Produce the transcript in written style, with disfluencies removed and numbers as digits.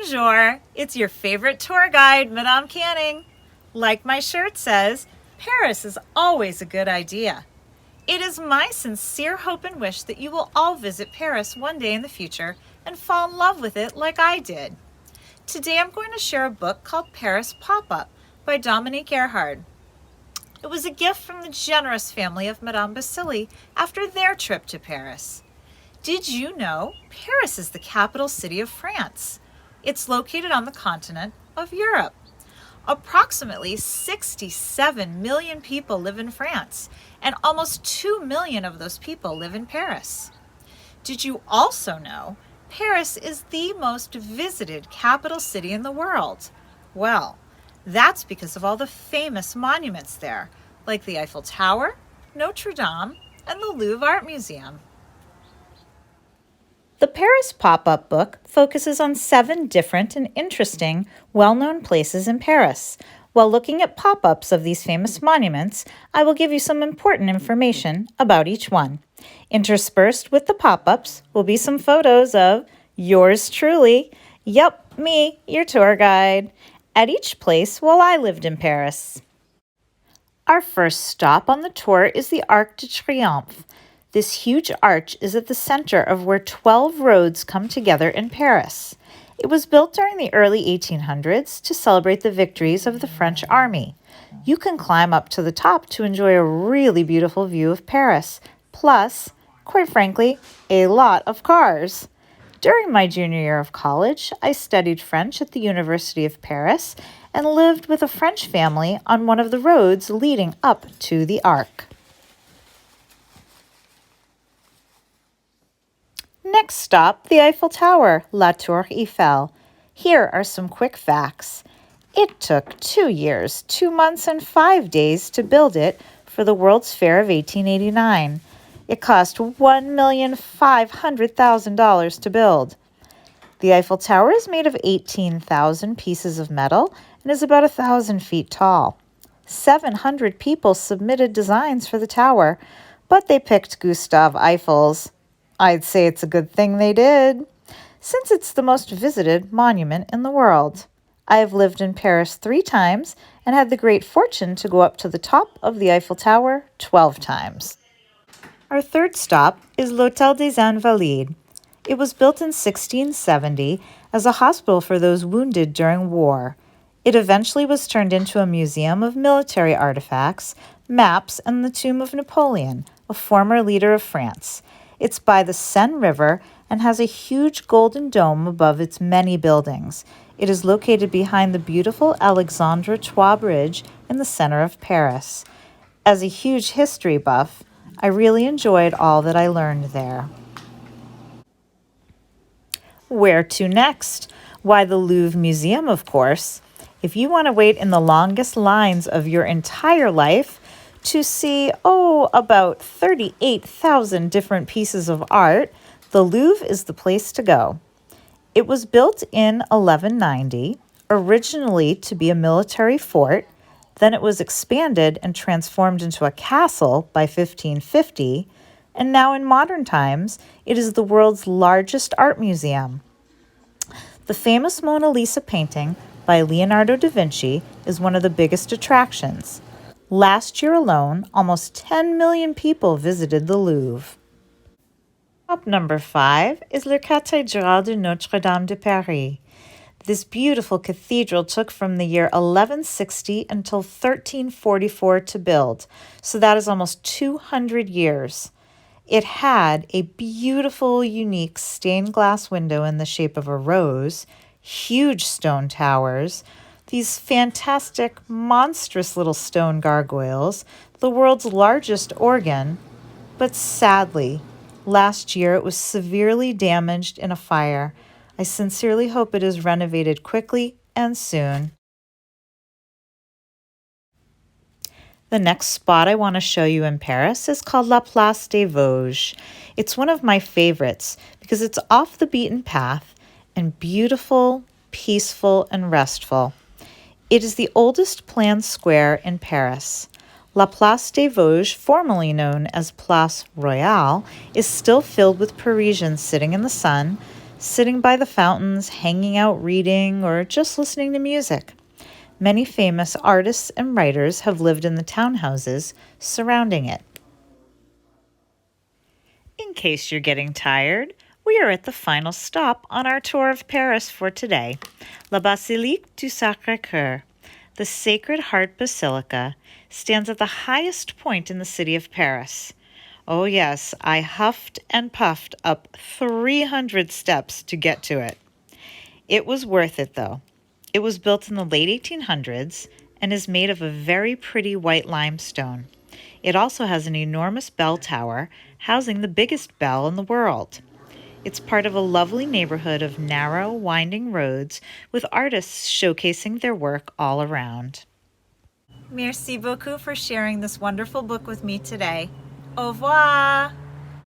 Bonjour, it's your favorite tour guide, Madame Canning. Like my shirt says, Paris is always a good idea. It is my sincere hope and wish that you will all visit Paris one day in the future and fall in love with it like I did. Today I'm going to share a book called Paris Pop-Up by Dominique Erhard. It was a gift from the generous family of Madame Basili after their trip to Paris. Did you know Paris is the capital city of France? It's located on the continent of Europe. Approximately 67 million people live in France, and almost 2 million of those people live in Paris. Did you also know Paris is the most visited capital city in the world? Well, that's because of all the famous monuments there, like the Eiffel Tower, Notre Dame, and the Louvre Art Museum. The Paris Pop-Up book focuses on 7 different and interesting, well-known places in Paris. While looking at pop-ups of these famous monuments, I will give you some important information about each one. Interspersed with the pop-ups will be some photos of yours truly, yep, me, your tour guide, at each place while I lived in Paris. Our first stop on the tour is the Arc de Triomphe. This huge arch is at the center of where 12 roads come together in Paris. It was built during the early 1800s to celebrate the victories of the French army. You can climb up to the top to enjoy a really beautiful view of Paris, plus, quite frankly, a lot of cars. During my junior year of college, I studied French at the University of Paris and lived with a French family on one of the roads leading up to the Arc. Next stop, the Eiffel Tower, La Tour Eiffel. Here are some quick facts. It took 2 years, 2 months, and 5 days to build it for the World's Fair of 1889. It cost $1,500,000 to build. The Eiffel Tower is made of 18,000 pieces of metal and is about 1,000 feet tall. 700 people submitted designs for the tower, but they picked Gustave Eiffel's. I'd say it's a good thing they did, since it's the most visited monument in the world. I have lived in Paris 3 times and had the great fortune to go up to the top of the Eiffel Tower 12 times. Our third stop is L'Hôtel des Invalides. It was built in 1670 as a hospital for those wounded during war. It eventually was turned into a museum of military artifacts, maps, and the tomb of Napoleon, a former leader of France. It's by the Seine River and has a huge golden dome above its many buildings. It is located behind the beautiful Alexandre Trois Bridge in the center of Paris. As a huge history buff, I really enjoyed all that I learned there. Where to next? Why, the Louvre Museum, of course. If you want to wait in the longest lines of your entire life to see, about 38,000 different pieces of art, the Louvre is the place to go. It was built in 1190, originally to be a military fort. Then it was expanded and transformed into a castle by 1550, and now in modern times, it is the world's largest art museum. The famous Mona Lisa painting by Leonardo da Vinci is one of the biggest attractions. Last year alone, almost 10 million people visited the Louvre. Stop number 5 is La Cathédrale de Notre-Dame de Paris. This beautiful cathedral took from the year 1160 until 1344 to build, so that is almost 200 years. It had a beautiful, unique stained glass window in the shape of a rose, huge stone towers, these fantastic, monstrous little stone gargoyles, the world's largest organ, but sadly, last year it was severely damaged in a fire. I sincerely hope it is renovated quickly and soon. The next spot I want to show you in Paris is called La Place des Vosges. It's one of my favorites because it's off the beaten path and beautiful, peaceful, and restful. It is the oldest planned square in Paris. La Place des Vosges, formerly known as Place Royale, is still filled with Parisians sitting in the sun, sitting by the fountains, hanging out reading, or just listening to music. Many famous artists and writers have lived in the townhouses surrounding it. In case you're getting tired, we are at the final stop on our tour of Paris for today, La Basilique du Sacré-Cœur. The Sacred Heart Basilica stands at the highest point in the city of Paris. Oh yes, I huffed and puffed up 300 steps to get to it. It was worth it though. It was built in the late 1800s and is made of a very pretty white limestone. It also has an enormous bell tower housing the biggest bell in the world. It's part of a lovely neighborhood of narrow, winding roads with artists showcasing their work all around. Merci beaucoup for sharing this wonderful book with me today. Au revoir!